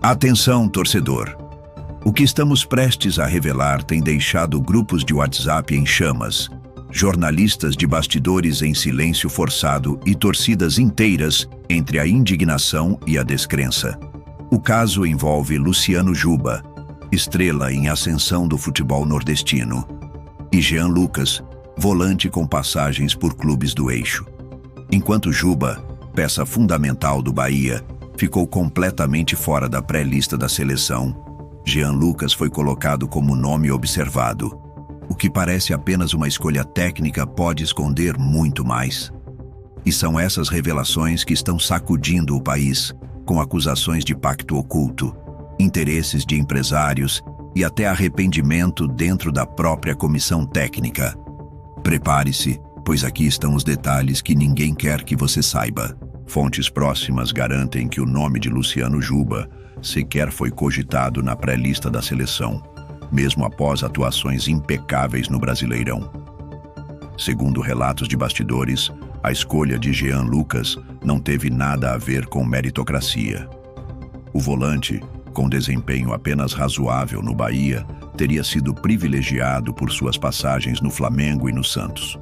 Atenção, torcedor! O que estamos prestes a revelar tem deixado grupos de WhatsApp em chamas, jornalistas de bastidores em silêncio forçado e torcidas inteiras entre a indignação e a descrença. O caso envolve Luciano Juba, estrela em ascensão do futebol nordestino, e Jean Lucas, volante com passagens por clubes do eixo. Enquanto Juba, peça fundamental do Bahia, ficou completamente fora da pré-lista da seleção, Jean Lucas foi colocado como nome observado. O que parece apenas uma escolha técnica pode esconder muito mais. E são essas revelações que estão sacudindo o país, com acusações de pacto oculto, interesses de empresários e até arrependimento dentro da própria comissão técnica. Prepare-se, pois aqui estão os detalhes que ninguém quer que você saiba. Fontes próximas garantem que o nome de Luciano Juba sequer foi cogitado na pré-lista da seleção, mesmo após atuações impecáveis no Brasileirão. Segundo relatos de bastidores, a escolha de Jean Lucas não teve nada a ver com meritocracia. O volante, com desempenho apenas razoável no Bahia, teria sido privilegiado por suas passagens no Flamengo e no Santos.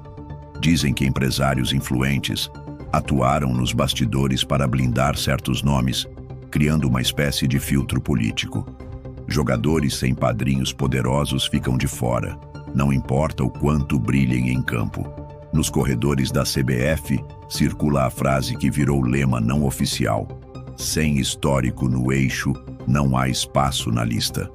Dizem que empresários influentes atuaram nos bastidores para blindar certos nomes, criando uma espécie de filtro político. Jogadores sem padrinhos poderosos ficam de fora, não importa o quanto brilhem em campo. Nos corredores da CBF, circula a frase que virou lema não oficial: sem histórico no eixo, não há espaço na lista.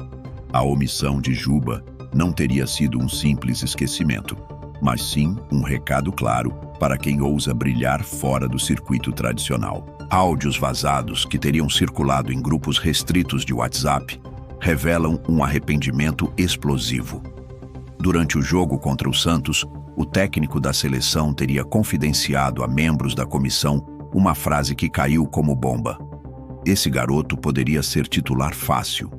A omissão de Juba não teria sido um simples esquecimento, mas sim um recado claro para quem ousa brilhar fora do circuito tradicional. Áudios vazados que teriam circulado em grupos restritos de WhatsApp revelam um arrependimento explosivo. Durante o jogo contra o Santos, o técnico da seleção teria confidenciado a membros da comissão uma frase que caiu como bomba. Esse garoto poderia ser titular fácil.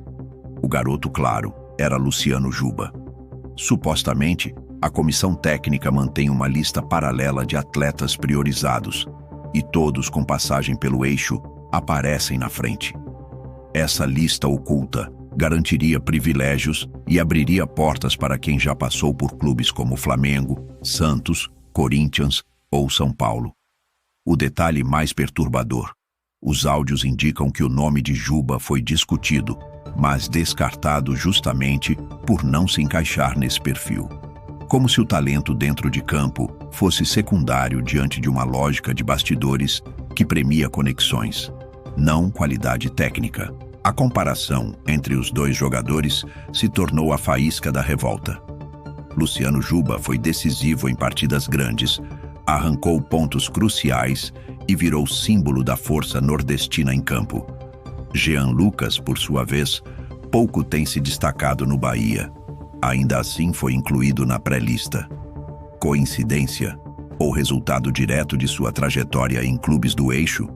O garoto, claro, era Luciano Juba. Supostamente, a comissão técnica mantém uma lista paralela de atletas priorizados, e todos com passagem pelo eixo aparecem na frente. Essa lista oculta garantiria privilégios e abriria portas para quem já passou por clubes como Flamengo, Santos, Corinthians ou São Paulo. O detalhe mais perturbador: os áudios indicam que o nome de Juba foi discutido, mas descartado justamente por não se encaixar nesse perfil. Como se o talento dentro de campo fosse secundário diante de uma lógica de bastidores que premia conexões, não qualidade técnica. A comparação entre os dois jogadores se tornou a faísca da revolta. Luciano Juba foi decisivo em partidas grandes, arrancou pontos cruciais e virou símbolo da força nordestina em campo. Jean Lucas, por sua vez, pouco tem se destacado no Bahia. Ainda assim foi incluído na pré-lista. Coincidência ou resultado direto de sua trajetória em clubes do eixo?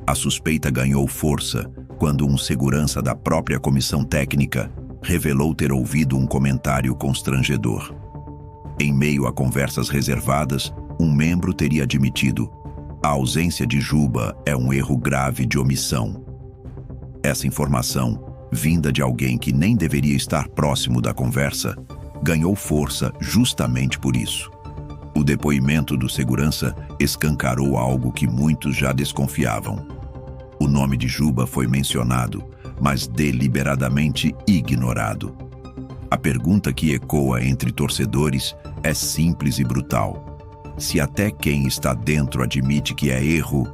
A suspeita ganhou força quando um segurança da própria comissão técnica revelou ter ouvido um comentário constrangedor. Em meio a conversas reservadas, um membro teria admitido: a ausência de Juba é um erro grave de omissão. Essa informação, vinda de alguém que nem deveria estar próximo da conversa, ganhou força justamente por isso. O depoimento do segurança escancarou algo que muitos já desconfiavam. O nome de Juba foi mencionado, mas deliberadamente ignorado. A pergunta que ecoa entre torcedores é simples e brutal: se até quem está dentro admite que é erro,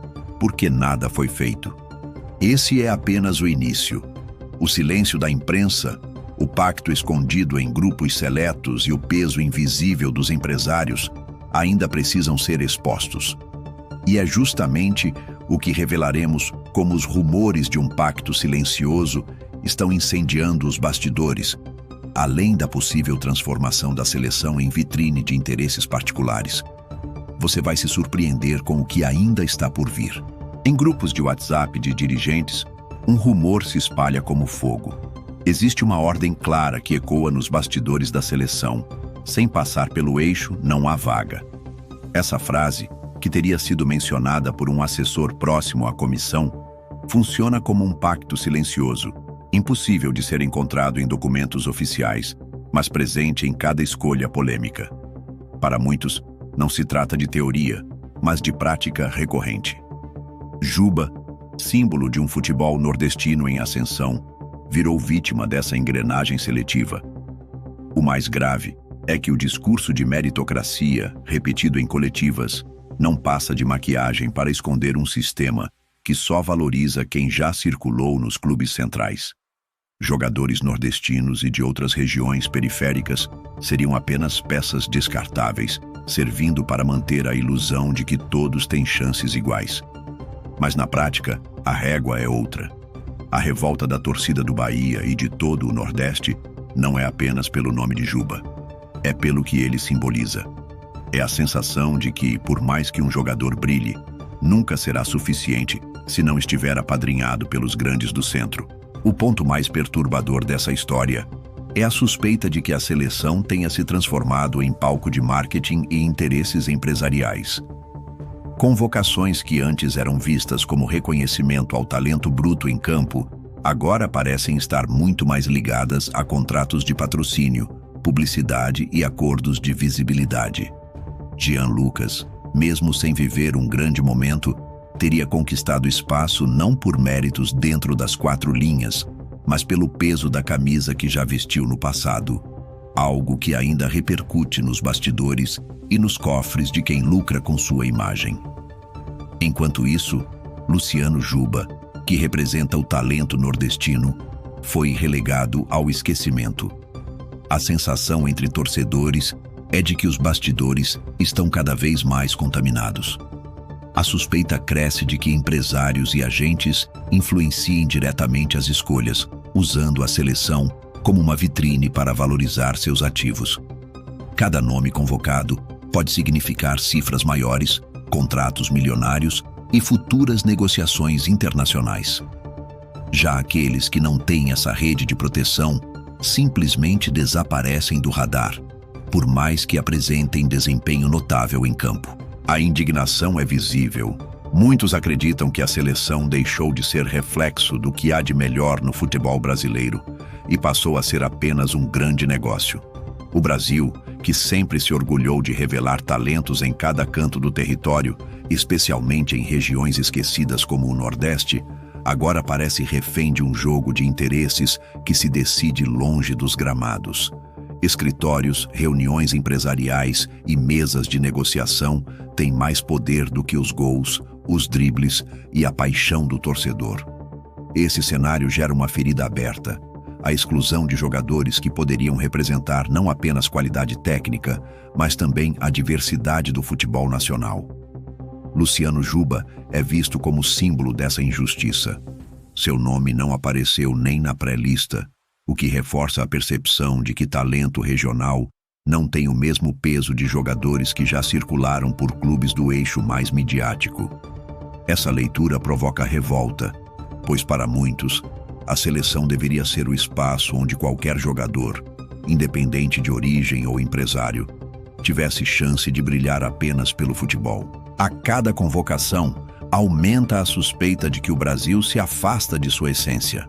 por que nada foi feito? Esse é apenas o início. O silêncio da imprensa, o pacto escondido em grupos seletos e o peso invisível dos empresários ainda precisam ser expostos. E é justamente o que revelaremos como os rumores de um pacto silencioso estão incendiando os bastidores, além da possível transformação da seleção em vitrine de interesses particulares. Você vai se surpreender com o que ainda está por vir. Em grupos de WhatsApp de dirigentes, um rumor se espalha como fogo. Existe uma ordem clara que ecoa nos bastidores da seleção: sem passar pelo eixo, não há vaga. Essa frase, que teria sido mencionada por um assessor próximo à comissão, Funciona como um pacto silencioso, impossível de ser encontrado em documentos oficiais, mas presente em cada escolha polêmica. Para muitos, não se trata de teoria, mas de prática recorrente. Juba, símbolo de um futebol nordestino em ascensão, virou vítima dessa engrenagem seletiva. O mais grave é que o discurso de meritocracia, repetido em coletivas, não passa de maquiagem para esconder um sistema que só valoriza quem já circulou nos clubes centrais. Jogadores nordestinos e de outras regiões periféricas seriam apenas peças descartáveis, servindo para manter a ilusão de que todos têm chances iguais. Mas na prática, a régua é outra. A revolta da torcida do Bahia e de todo o Nordeste não é apenas pelo nome de Juba. É pelo que ele simboliza. É a sensação de que, por mais que um jogador brilhe, nunca será suficiente se não estiver apadrinhado pelos grandes do centro. O ponto mais perturbador dessa história é a suspeita de que a seleção tenha se transformado em palco de marketing e interesses empresariais. Convocações que antes eram vistas como reconhecimento ao talento bruto em campo, agora parecem estar muito mais ligadas a contratos de patrocínio, publicidade e acordos de visibilidade. Jean Lucas, mesmo sem viver um grande momento, teria conquistado espaço não por méritos dentro das quatro linhas, mas pelo peso da camisa que já vestiu no passado, algo que ainda repercute nos bastidores e nos cofres de quem lucra com sua imagem. Enquanto isso, Luciano Juba, que representa o talento nordestino, foi relegado ao esquecimento. A sensação entre torcedores é de que os bastidores estão cada vez mais contaminados. A suspeita cresce de que empresários e agentes influenciem diretamente as escolhas, usando a seleção como uma vitrine para valorizar seus ativos. Cada nome convocado pode significar cifras maiores, contratos milionários e futuras negociações internacionais. Já aqueles que não têm essa rede de proteção simplesmente desaparecem do radar, por mais que apresentem desempenho notável em campo. A indignação é visível. Muitos acreditam que a seleção deixou de ser reflexo do que há de melhor no futebol brasileiro e passou a ser apenas um grande negócio. O Brasil, que sempre se orgulhou de revelar talentos em cada canto do território, especialmente em regiões esquecidas como o Nordeste, agora parece refém de um jogo de interesses que se decide longe dos gramados. Escritórios, reuniões empresariais e mesas de negociação têm mais poder do que os gols, os dribles e a paixão do torcedor. Esse cenário gera uma ferida aberta, a exclusão de jogadores que poderiam representar não apenas qualidade técnica, mas também a diversidade do futebol nacional. Luciano Juba é visto como símbolo dessa injustiça. Seu nome não apareceu nem na pré-lista, o que reforça a percepção de que talento regional não tem o mesmo peso de jogadores que já circularam por clubes do eixo mais midiático. Essa leitura provoca revolta, pois para muitos, a seleção deveria ser o espaço onde qualquer jogador, independente de origem ou empresário, tivesse chance de brilhar apenas pelo futebol. A cada convocação, aumenta a suspeita de que o Brasil se afasta de sua essência.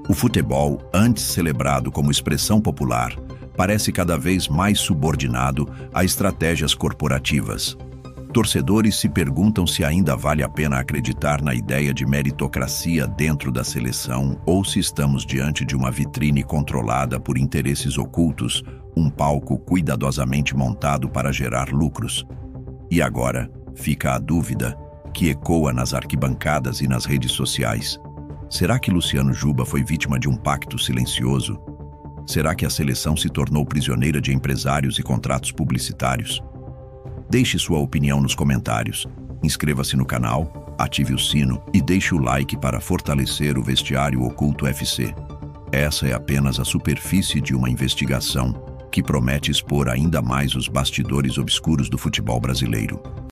O futebol, antes celebrado como expressão popular, parece cada vez mais subordinado a estratégias corporativas. Torcedores se perguntam se ainda vale a pena acreditar na ideia de meritocracia dentro da seleção ou se estamos diante de uma vitrine controlada por interesses ocultos, um palco cuidadosamente montado para gerar lucros. E agora, fica a dúvida, que ecoa nas arquibancadas e nas redes sociais. Será que Luciano Juba foi vítima de um pacto silencioso? Será que a seleção se tornou prisioneira de empresários e contratos publicitários? Deixe sua opinião nos comentários. Inscreva-se no canal, ative o sino e deixe o like para fortalecer o Vestiário Oculto FC. Essa é apenas a superfície de uma investigação que promete expor ainda mais os bastidores obscuros do futebol brasileiro.